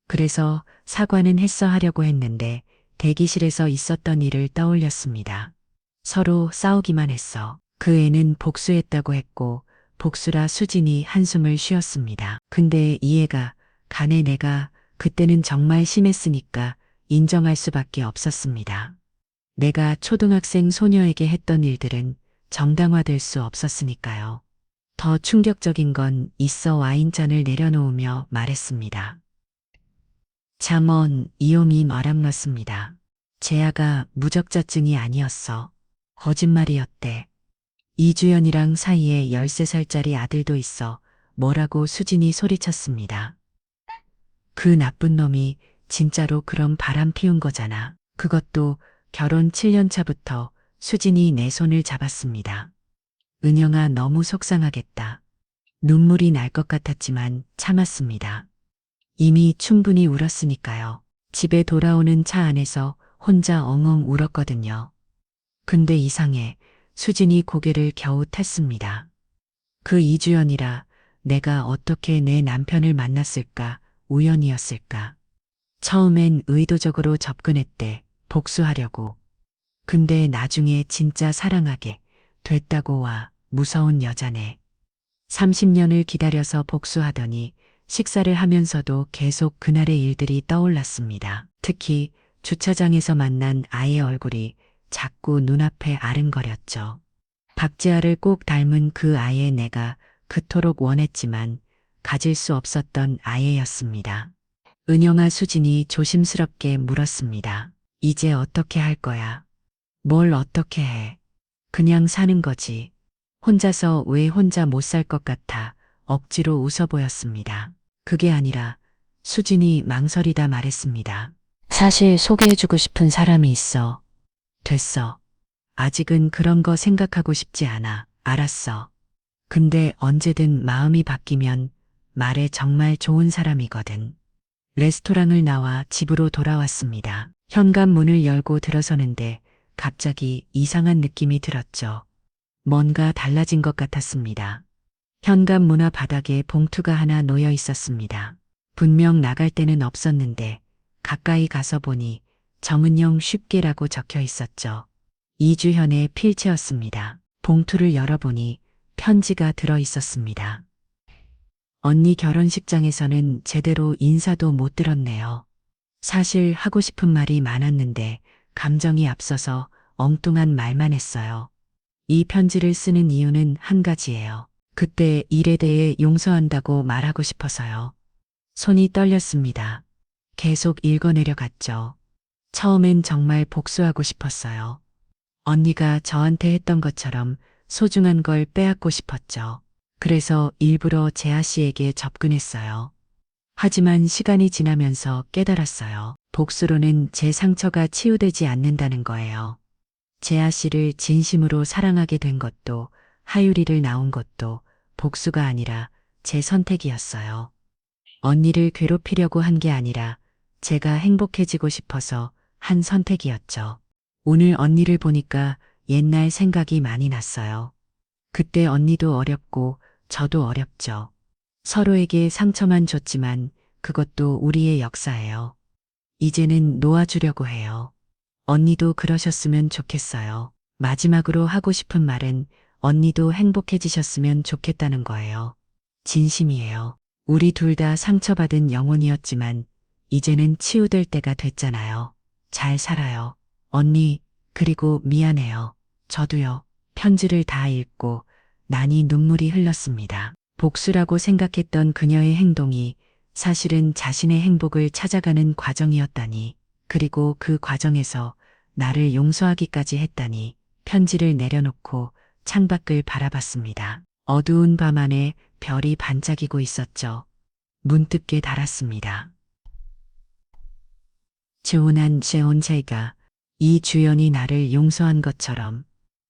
그래서 사과는 했어 하려고 했는데 대기실에서 있었던 일을 떠올렸습니다. 서로 싸우기만 했어. 그 애는 복수했다고 했고 복수라. 수진이 한숨을 쉬었습니다. 근데 이 애가 간에 내가 그때는 정말 심했으니까 인정할 수밖에 없었습니다. 내가 초등학생 소녀에게 했던 일들은 정당화될 수 없었으니까요. 더 충격적인 건 있어. 와인잔을 내려놓으며 말했습니다. 잠언, 이용이 말아먹었습니다. 재아가 무적자증이 아니었어. 거짓말이었대. 이주연이랑 사이에 13살짜리 아들도 있어. 뭐라고 수진이 소리쳤습니다. 그 나쁜 놈이 진짜로 그런 바람 피운 거잖아. 그것도 결혼 7년 차부터. 수진이 내 손을 잡았습니다. 은영아, 너무 속상하겠다. 눈물이 날 것 같았지만 참았습니다. 이미 충분히 울었으니까요. 집에 돌아오는 차 안에서 혼자 엉엉 울었거든요. 근데 이상해. 수진이 고개를 겨우 탔습니다. 그 이주연이라. 내가 어떻게 내 남편을 만났을까? 우연이었을까? 처음엔 의도적으로 접근했대. 복수하려고. 근데 나중에 진짜 사랑하게 됐다고. 와, 무서운 여자네. 30년을 기다려서 복수하더니 식사를 하면서도 계속 그날의 일들이 떠올랐습니다. 특히 주차장에서 만난 아이의 얼굴이 자꾸 눈앞에 아른거렸죠. 박재아를 꼭 닮은 그 아이의 내가 그토록 원했지만 가질 수 없었던 아이였습니다. 은영아, 수진이 조심스럽게 물었습니다. 이제 어떻게 할 거야? 뭘 어떻게 해? 그냥 사는 거지. 혼자서 왜 혼자 못 살 것 같아 억지로 웃어 보였습니다. 그게 아니라. 수진이 망설이다 말했습니다. 사실 소개해주고 싶은 사람이 있어. 됐어. 아직은 그런 거 생각하고 싶지 않아. 알았어. 근데 언제든 마음이 바뀌면 말해. 정말 좋은 사람이거든. 레스토랑을 나와 집으로 돌아왔습니다. 현관문을 열고 들어서는데 갑자기 이상한 느낌이 들었죠. 뭔가 달라진 것 같았습니다. 현관문 앞 바닥에 봉투가 하나 놓여 있었습니다. 분명 나갈 때는 없었는데 가까이 가서 보니 정은영 쉽게라고 적혀 있었죠. 이주현의 필체였습니다. 봉투를 열어보니 편지가 들어 있었습니다. 언니 결혼식장에서는 제대로 인사도 못 들었네요. 사실 하고 싶은 말이 많았는데 감정이 앞서서 엉뚱한 말만 했어요. 이 편지를 쓰는 이유는 한 가지예요. 그때 일에 대해 용서한다고 말하고 싶어서요. 손이 떨렸습니다. 계속 읽어내려 갔죠. 처음엔 정말 복수하고 싶었어요. 언니가 저한테 했던 것처럼 소중한 걸 빼앗고 싶었죠. 그래서 일부러 재하 씨에게 접근했어요. 하지만 시간이 지나면서 깨달았어요. 복수로는 제 상처가 치유되지 않는다는 거예요. 재하 씨를 진심으로 사랑하게 된 것도 하유리를 낳은 것도 복수가 아니라 제 선택이었어요. 언니를 괴롭히려고 한 게 아니라 제가 행복해지고 싶어서 한 선택이었죠. 오늘 언니를 보니까 옛날 생각이 많이 났어요. 그때 언니도 어렵고 저도 어렵죠. 서로에게 상처만 줬지만 그것도 우리의 역사예요. 이제는 놓아주려고 해요. 언니도 그러셨으면 좋겠어요. 마지막으로 하고 싶은 말은 언니도 행복해지셨으면 좋겠다는 거예요. 진심이에요. 우리 둘 다 상처받은 영혼이었지만 이제는 치유될 때가 됐잖아요. 잘 살아요. 언니, 그리고 미안해요. 저도요. 편지를 다 읽고 나니 눈물이 흘렀습니다. 복수라고 생각했던 그녀의 행동이 사실은 자신의 행복을 찾아가는 과정이었다니, 그리고 그 과정에서 나를 용서하기까지 했다니, 편지를 내려놓고 창밖을 바라봤습니다. 어두운 밤 안에 별이 반짝이고 있었죠. 문득 깨달았습니다. 주운한 제온제가 이 주연이 나를 용서한 것처럼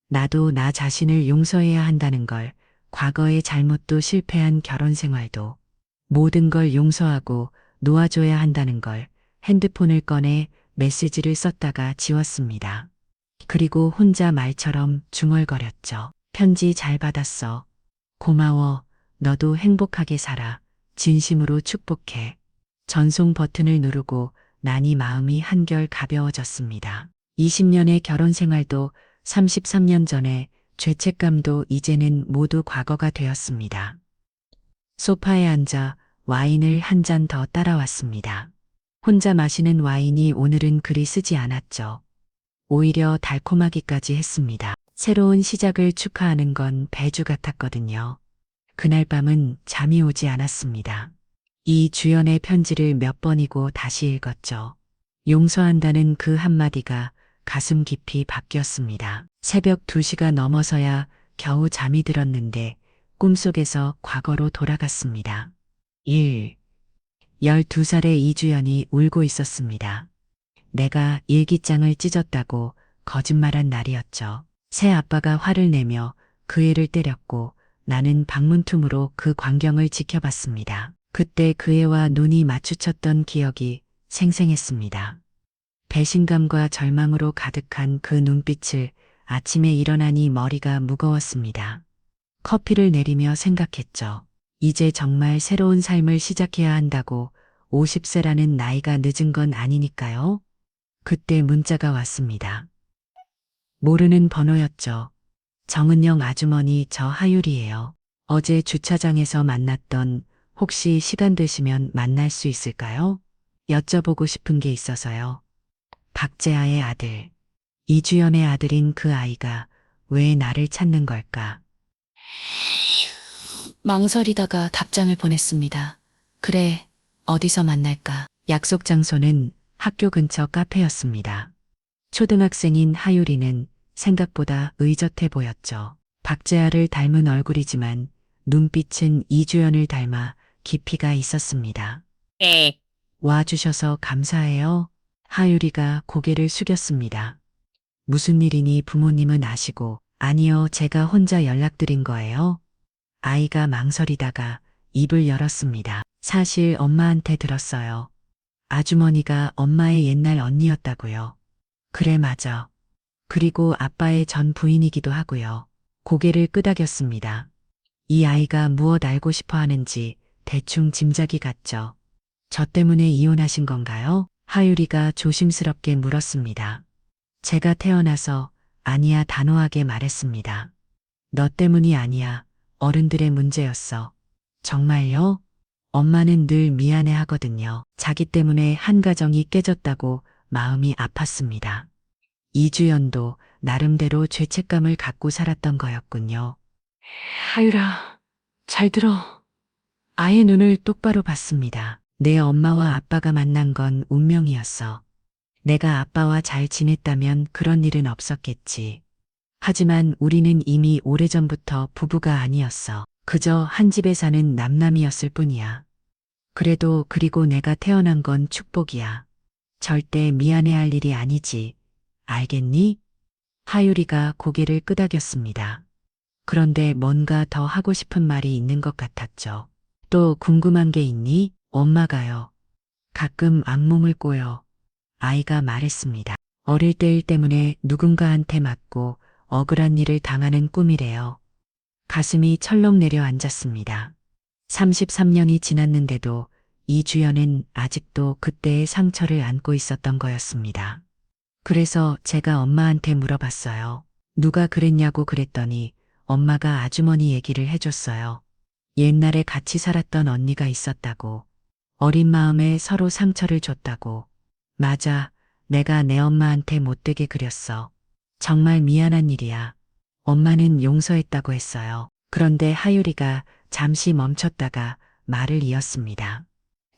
나도 나 자신을 용서해야 한다는 걸, 과거의 잘못도 실패한 결혼 생활도 모든 걸 용서하고 놓아줘야 한다는 걸 핸드폰을 꺼내 메시지를 썼다가 지웠습니다. 그리고 혼자 말처럼 중얼거렸죠. 편지 잘 받았어. 고마워. 너도 행복하게 살아. 진심으로 축복해. 전송 버튼을 누르고 나니 마음이 한결 가벼워졌습니다. 20년의 결혼 생활도 33년 전에 죄책감도 이제는 모두 과거가 되었습니다. 소파에 앉아 와인을 한 잔 더 따라왔습니다. 혼자 마시는 와인이 오늘은 그리 쓰지 않았죠. 오히려 달콤하기까지 했습니다. 새로운 시작을 축하하는 건 배주 같았거든요. 그날 밤은 잠이 오지 않았습니다. 이 주연의 편지를 몇 번이고 다시 읽었죠. 용서한다는 그 한마디가 가슴 깊이 박혔습니다. 새벽 2시가 넘어서야 겨우 잠이 들었는데 꿈속에서 과거로 돌아갔습니다. 12살의 이주연이 울고 있었습니다. 내가 일기장을 찢었다고 거짓말한 날이었죠. 새 아빠가 화를 내며 그 애를 때렸고 나는 방문 틈으로 그 광경을 지켜봤습니다. 그때 그 애와 눈이 마주쳤던 기억이 생생했습니다. 배신감과 절망으로 가득한 그 눈빛을 아침에 일어나니 머리가 무거웠습니다. 커피를 내리며 생각했죠. 이제 정말 새로운 삶을 시작해야 한다고. 50세라는 나이가 늦은 건 아니니까요. 그때 문자가 왔습니다. 모르는 번호였죠. 정은영 아주머니, 저 하율이에요. 어제 주차장에서 만났던, 혹시 시간 되시면 만날 수 있을까요? 여쭤보고 싶은 게 있어서요. 박재아의 아들, 이주연의 아들인 그 아이가 왜 나를 찾는 걸까? 망설이다가 답장을 보냈습니다. 그래, 어디서 만날까? 약속 장소는 학교 근처 카페였습니다. 초등학생인 하유리는 생각보다 의젓해 보였죠. 박재아를 닮은 얼굴이지만 눈빛은 이주연을 닮아 깊이가 있었습니다. 와주셔서 감사해요. 하유리가 고개를 숙였습니다. 무슨 일이니? 부모님은 아시고. 아니요, 제가 혼자 연락드린 거예요. 아이가 망설이다가 입을 열었습니다. 사실 엄마한테 들었어요. 아주머니가 엄마의 옛날 언니였다고요. 그래, 맞아. 그리고 아빠의 전 부인이기도 하고요. 고개를 끄덕였습니다. 이 아이가 무엇 알고 싶어 하는지 대충 짐작이 갔죠. 저 때문에 이혼하신 건가요? 하유리가 조심스럽게 물었습니다. 제가 태어나서 아니야 단호하게 말했습니다. 너 때문이 아니야. 어른들의 문제였어. 정말요? 엄마는 늘 미안해 하거든요. 자기 때문에 한 가정이 깨졌다고 마음이 아팠습니다. 이주연도 나름대로 죄책감을 갖고 살았던 거였군요. 하유라, 잘 들어. 아이의 눈을 똑바로 봤습니다. 내 엄마와 아빠가 만난 건 운명이었어. 내가 아빠와 잘 지냈다면 그런 일은 없었겠지. 하지만 우리는 이미 오래전부터 부부가 아니었어. 그저 한 집에 사는 남남이었을 뿐이야. 그리고 내가 태어난 건 축복이야. 절대 미안해할 일이 아니지. 알겠니? 하유리가 고개를 끄덕였습니다. 그런데 뭔가 더 하고 싶은 말이 있는 것 같았죠. 또 궁금한 게 있니? 엄마가요. 가끔 악몽을 꿔요. 아이가 말했습니다. 어릴 때 일 때문에 누군가한테 맞고 억울한 일을 당하는 꿈이래요. 가슴이 철렁 내려앉았습니다. 33년이 지났는데도 이주연은 아직도 그때의 상처를 안고 있었던 거였습니다. 그래서 제가 엄마한테 물어봤어요. 누가 그랬냐고 그랬더니 엄마가 아주머니 얘기를 해줬어요. 옛날에 같이 살았던 언니가 있었다고. 어린 마음에 서로 상처를 줬다고. 맞아. 내가 내 엄마한테 못되게 그렸어. 정말 미안한 일이야. 엄마는 용서했다고 했어요. 그런데 하유리가 잠시 멈췄다가 말을 이었습니다.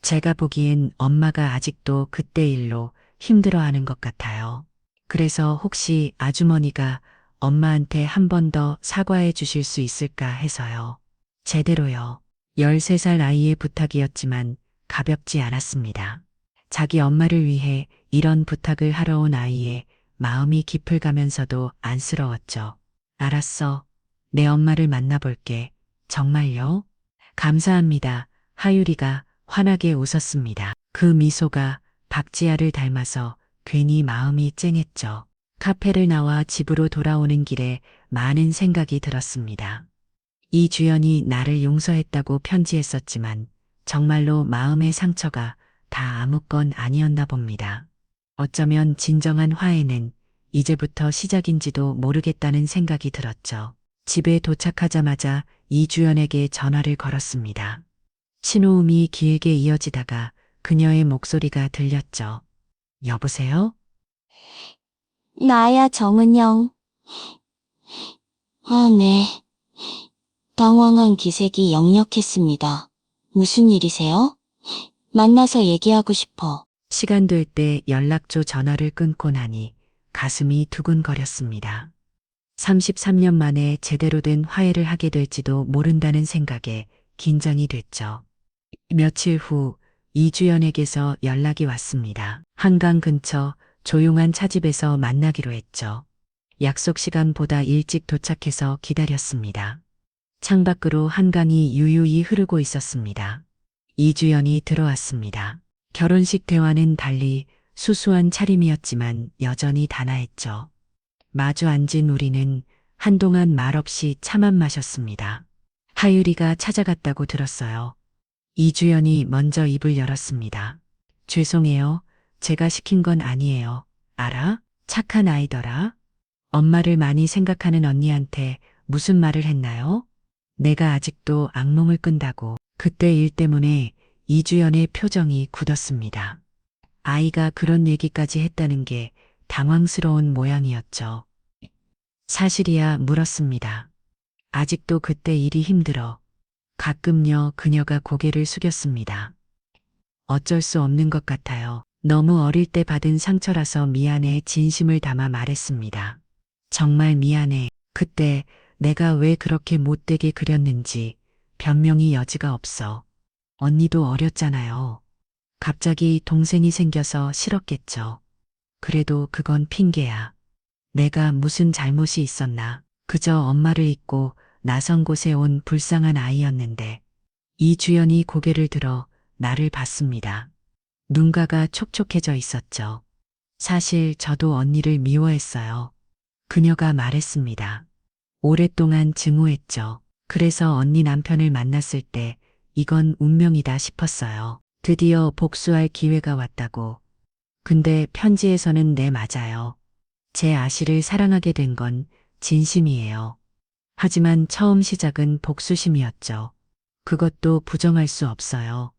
제가 보기엔 엄마가 아직도 그때 일로 힘들어하는 것 같아요. 그래서 혹시 아주머니가 엄마한테 한 번 더 사과해 주실 수 있을까 해서요. 제대로요. 13살 아이의 부탁이었지만 가볍지 않았습니다. 자기 엄마를 위해 이런 부탁을 하러 온 아이의 마음이 깊을 가면서도 안쓰러웠죠. 알았어. 내 엄마를 만나볼게. 정말요? 감사합니다. 하유리가 환하게 웃었습니다. 그 미소가 박지아를 닮아서 괜히 마음이 쨍했죠. 카페를 나와 집으로 돌아오는 길에 많은 생각이 들었습니다. 이주연이 나를 용서했다고 편지했었지만 정말로 마음의 상처가 다 아무건 아니었나 봅니다. 어쩌면 진정한 화해는 이제부터 시작인지도 모르겠다는 생각이 들었죠. 집에 도착하자마자 이주연에게 전화를 걸었습니다. 신호음이 길게 이어지다가 그녀의 목소리가 들렸죠. 여보세요? 나야, 정은영. 네. 당황한 기색이 역력했습니다. 무슨 일이세요? 만나서 얘기하고 싶어. 시간 될 때 연락처 전화를 끊고 나니 가슴이 두근거렸습니다. 33년 만에 제대로 된 화해를 하게 될지도 모른다는 생각에 긴장이 됐죠. 며칠 후 이주연에게서 연락이 왔습니다. 한강 근처 조용한 차집에서 만나기로 했죠. 약속 시간보다 일찍 도착해서 기다렸습니다. 창밖으로 한강이 유유히 흐르고 있었습니다. 이주연이 들어왔습니다. 결혼식 대화는 달리 수수한 차림이었지만 여전히 단아했죠. 마주 앉은 우리는 한동안 말없이 차만 마셨습니다. 하유리가 찾아갔다고 들었어요. 이주연이 먼저 입을 열었습니다. 죄송해요. 제가 시킨 건 아니에요. 알아? 착한 아이더라. 엄마를 많이 생각하는 언니한테 무슨 말을 했나요? 내가 아직도 악몽을 꾼다고. 그때 일 때문에 이주연의 표정이 굳었습니다. 아이가 그런 얘기까지 했다는 게 당황스러운 모양이었죠. 사실이야 물었습니다. 아직도 그때 일이 힘들어. 가끔요 그녀가 고개를 숙였습니다. 어쩔 수 없는 것 같아요. 너무 어릴 때 받은 상처라서 미안해 진심을 담아 말했습니다. 정말 미안해. 그때 내가 왜 그렇게 못되게 그렸는지 변명이 여지가 없어. 언니도 어렸잖아요. 갑자기 동생이 생겨서 싫었겠죠. 그래도 그건 핑계야. 내가 무슨 잘못이 있었나. 그저 엄마를 잊고 낯선 곳에 온 불쌍한 아이였는데. 이주연이 고개를 들어 나를 봤습니다. 눈가가 촉촉해져 있었죠. 사실 저도 언니를 미워했어요. 그녀가 말했습니다. 오랫동안 증오했죠. 그래서 언니 남편을 만났을 때 이건 운명이다 싶었어요. 드디어 복수할 기회가 왔다고. 근데 편지에서는 네 맞아요. 제 아씨를 사랑하게 된 건 진심이에요. 하지만 처음 시작은 복수심이었죠. 그것도 부정할 수 없어요.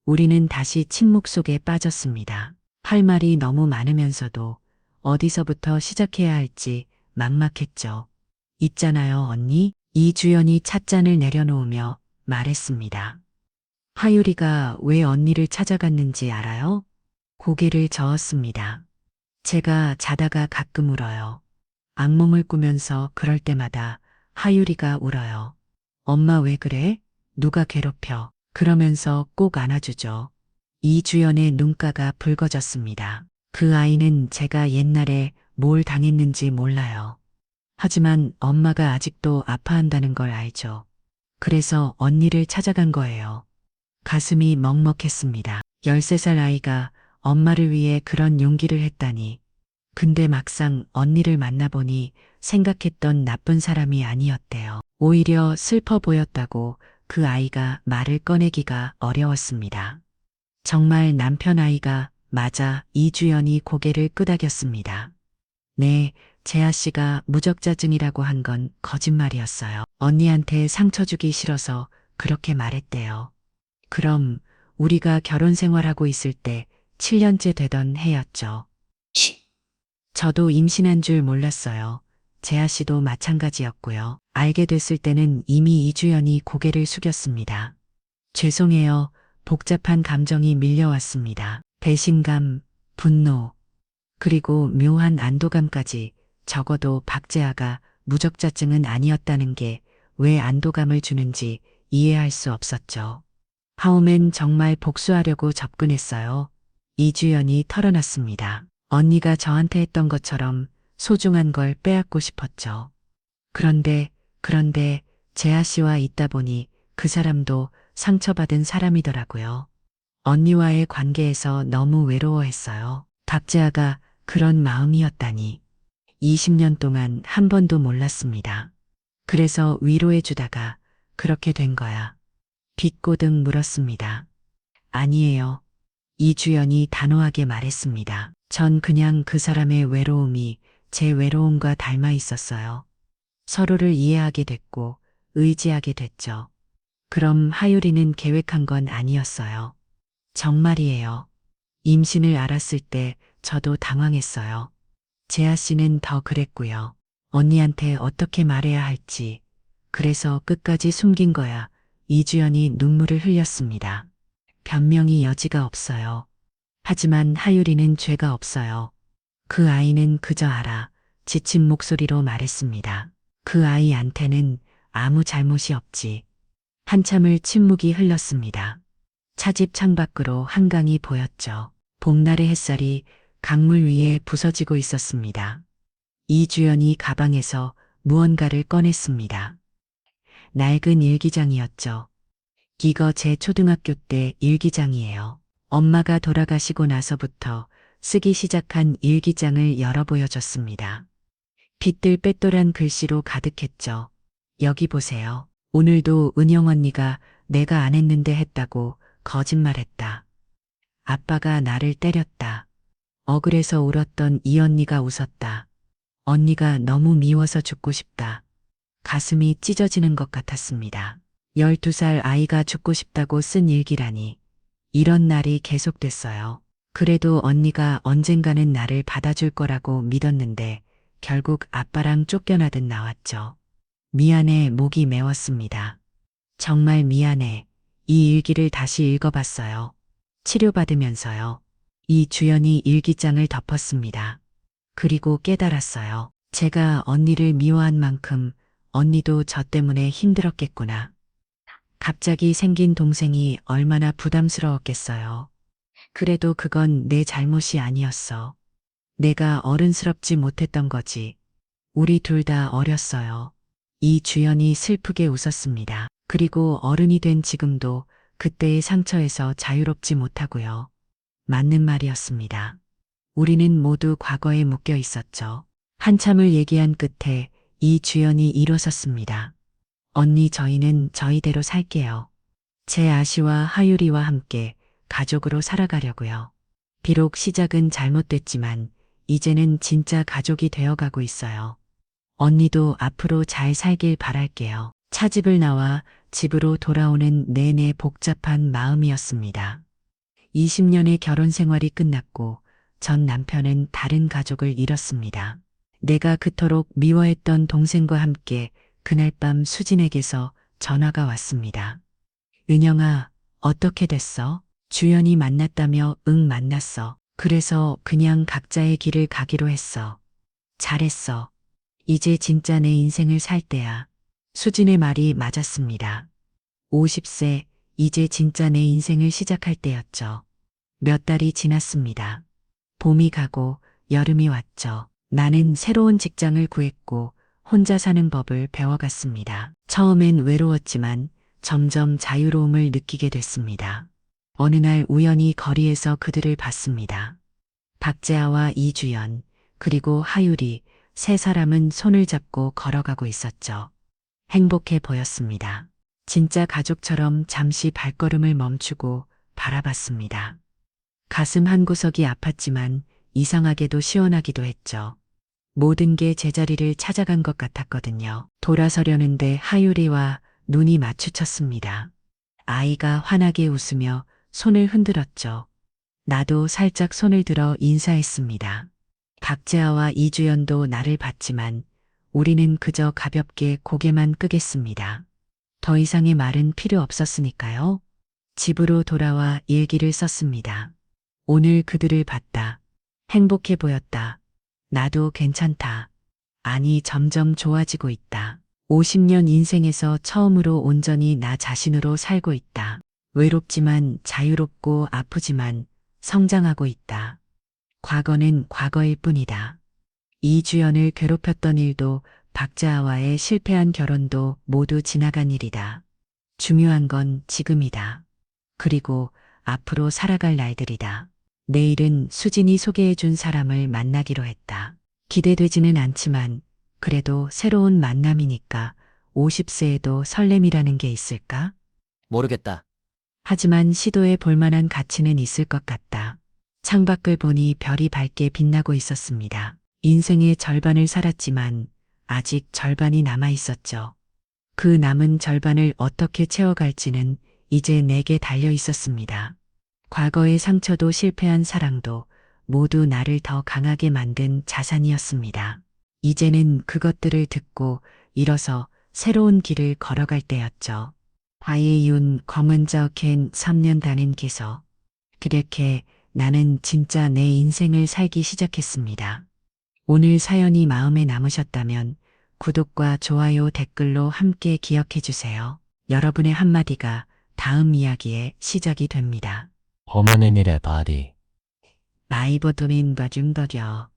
우리는 다시 침묵 속에 빠졌습니다. 할 말이 너무 많으면서도 어디서부터 시작해야 할지 막막했죠. 있잖아요, 언니. 이주연이 찻잔을 내려놓으며 말했습니다. 하유리가 왜 언니를 찾아갔는지 알아요? 고개를 저었습니다. 제가 자다가 가끔 울어요. 악몽을 꾸면서 그럴 때마다 하유리가 울어요. 엄마 왜 그래? 누가 괴롭혀? 그러면서 꼭 안아주죠. 이주연의 눈가가 붉어졌습니다. 그 아이는 제가 옛날에 뭘 당했는지 몰라요. 하지만 엄마가 아직도 아파한다는 걸 알죠. 그래서 언니를 찾아간 거예요. 가슴이 먹먹했습니다. 13살 아이가 엄마를 위해 그런 용기를 했다니. 근데 막상 언니를 만나보니 생각했던 나쁜 사람이 아니었대요. 오히려 슬퍼 보였다고 그 아이가 말을 꺼내기가 어려웠습니다. 정말 남편 아이가 맞아. 이주연이 고개를 끄덕였습니다. 네, 재하 씨가 무적자증이라고 한 건 거짓말이었어요. 언니한테 상처 주기 싫어서 그렇게 말했대요. 그럼 우리가 결혼 생활하고 있을 때 7년째 되던 해였죠. 저도 임신한 줄 몰랐어요. 재하 씨도 마찬가지였고요. 알게 됐을 때는 이미 이주연이 고개를 숙였습니다. 죄송해요. 복잡한 감정이 밀려왔습니다. 배신감, 분노, 그리고 묘한 안도감까지. 적어도 박재하가 무적자증은 아니었다는 게 왜 안도감을 주는지 이해할 수 없었죠. 하움엔 정말 복수하려고 접근했어요. 이주연이 털어놨습니다. 언니가 저한테 했던 것처럼 소중한 걸 빼앗고 싶었죠. 그런데 재하 씨와 있다 보니 그 사람도 상처받은 사람이더라고요. 언니와의 관계에서 너무 외로워했어요. 박재하가 그런 마음이었다니. 20년 동안 한 번도 몰랐습니다. 그래서 위로해주다가 그렇게 된 거야. 비꼬듯 물었습니다. 아니에요. 이주연이 단호하게 말했습니다. 전 그냥 그 사람의 외로움이 제 외로움과 닮아 있었어요. 서로를 이해하게 됐고 의지하게 됐죠. 그럼 하유리는 계획한 건 아니었어요. 정말이에요. 임신을 알았을 때 저도 당황했어요. 재하 씨는 더 그랬고요. 언니한테 어떻게 말해야 할지. 그래서 끝까지 숨긴 거야. 이주연이 눈물을 흘렸습니다. 변명이 여지가 없어요. 하지만 하유리는 죄가 없어요. 그 아이는 그저 알아. 지친 목소리로 말했습니다. 그 아이한테는 아무 잘못이 없지. 한참을 침묵이 흘렀습니다. 차집 창밖으로 한강이 보였죠. 봄날의 햇살이 강물 위에 부서지고 있었습니다. 이주연이 가방에서 무언가를 꺼냈습니다. 낡은 일기장이었죠. 이거 제 초등학교 때 일기장이에요. 엄마가 돌아가시고 나서부터 쓰기 시작한 일기장을 열어 보여줬습니다. 빗들빼돌한 글씨로 가득했죠. 여기 보세요. 오늘도 은영 언니가 내가 안 했는데 했다고 거짓말했다. 아빠가 나를 때렸다. 억울해서 울었던 이 언니가 웃었다. 언니가 너무 미워서 죽고 싶다. 가슴이 찢어지는 것 같았습니다. 12살 아이가 죽고 싶다고 쓴 일기라니. 이런 날이 계속됐어요. 그래도 언니가 언젠가는 나를 받아줄 거라고 믿었는데 결국 아빠랑 쫓겨나듯 나왔죠. 미안해. 목이 메웠습니다. 정말 미안해. 이 일기를 다시 읽어봤어요. 치료받으면서요. 이주연이 일기장을 덮었습니다. 그리고 깨달았어요. 제가 언니를 미워한 만큼 언니도 저 때문에 힘들었겠구나. 갑자기 생긴 동생이 얼마나 부담스러웠겠어요. 그래도 그건 내 잘못이 아니었어. 내가 어른스럽지 못했던 거지. 우리 둘 다 어렸어요. 이주연이 슬프게 웃었습니다. 그리고 어른이 된 지금도 그때의 상처에서 자유롭지 못하고요. 맞는 말이었습니다. 우리는 모두 과거에 묶여 있었죠. 한참을 얘기한 끝에 이주연이 일어섰습니다. 언니, 저희는 저희대로 살게요. 제 아씨와 하유리와 함께 가족으로 살아가려고요. 비록 시작은 잘못됐지만 이제는 진짜 가족이 되어가고 있어요. 언니도 앞으로 잘 살길 바랄게요. 차집을 나와 집으로 돌아오는 내내 복잡한 마음이었습니다. 20년의 결혼 생활이 끝났고 전 남편은 다른 가족을 잃었습니다. 내가 그토록 미워했던 동생과 함께 그날 밤 수진에게서 전화가 왔습니다. 은영아, 어떻게 됐어? 주연이 만났다며? 응, 만났어. 그래서 그냥 각자의 길을 가기로 했어. 잘했어. 이제 진짜 내 인생을 살 때야. 수진의 말이 맞았습니다. 50세, 이제 진짜 내 인생을 시작할 때였죠. 몇 달이 지났습니다. 봄이 가고 여름이 왔죠. 나는 새로운 직장을 구했고 혼자 사는 법을 배워갔습니다. 처음엔 외로웠지만 점점 자유로움을 느끼게 됐습니다. 어느 날 우연히 거리에서 그들을 봤습니다. 박재아와 이주연, 그리고 하율이 세 사람은 손을 잡고 걸어가고 있었죠. 행복해 보였습니다. 진짜 가족처럼 잠시 발걸음을 멈추고 바라봤습니다. 가슴 한구석이 아팠지만 이상하게도 시원하기도 했죠. 모든 게 제자리를 찾아간 것 같았거든요. 돌아서려는데 하율이와 눈이 마주쳤습니다. 아이가 환하게 웃으며 손을 흔들었죠. 나도 살짝 손을 들어 인사했습니다. 박재아와 이주연도 나를 봤지만 우리는 그저 가볍게 고개만 끄겠습니다. 더 이상의 말은 필요 없었으니까요. 집으로 돌아와 일기를 썼습니다. 오늘 그들을 봤다. 행복해 보였다. 나도 괜찮다. 아니, 점점 좋아지고 있다. 50년 인생에서 처음으로 온전히 나 자신으로 살고 있다. 외롭지만 자유롭고 아프지만 성장하고 있다. 과거는 과거일 뿐이다. 이주연을 괴롭혔던 일도 박자아와의 실패한 결혼도 모두 지나간 일이다. 중요한 건 지금이다. 그리고 앞으로 살아갈 날들이다. 내일은 수진이 소개해준 사람을 만나기로 했다. 기대되지는 않지만 그래도 새로운 만남이니까 50세에도 설렘이라는 게 있을까? 모르겠다. 하지만 시도해 볼 만한 가치는 있을 것 같다. 창밖을 보니 별이 밝게 빛나고 있었습니다. 인생의 절반을 살았지만 아직 절반이 남아 있었죠. 그 남은 절반을 어떻게 채워갈지는 이제 내게 달려 있었습니다. 과거의 상처도 실패한 사랑도 모두 나를 더 강하게 만든 자산이었습니다. 이제는 그것들을 듣고 일어서 새로운 길을 걸어갈 때였죠. 바이에이운 검은 저캔 3년 다닌 기서. 그렇게 나는 진짜 내 인생을 살기 시작했습니다. 오늘 사연이 마음에 남으셨다면 구독과 좋아요, 댓글로 함께 기억해 주세요. 여러분의 한마디가 다음 이야기의 시작이 됩니다. 어머니 일의 바디. 라이브 도민 봐준 거죠.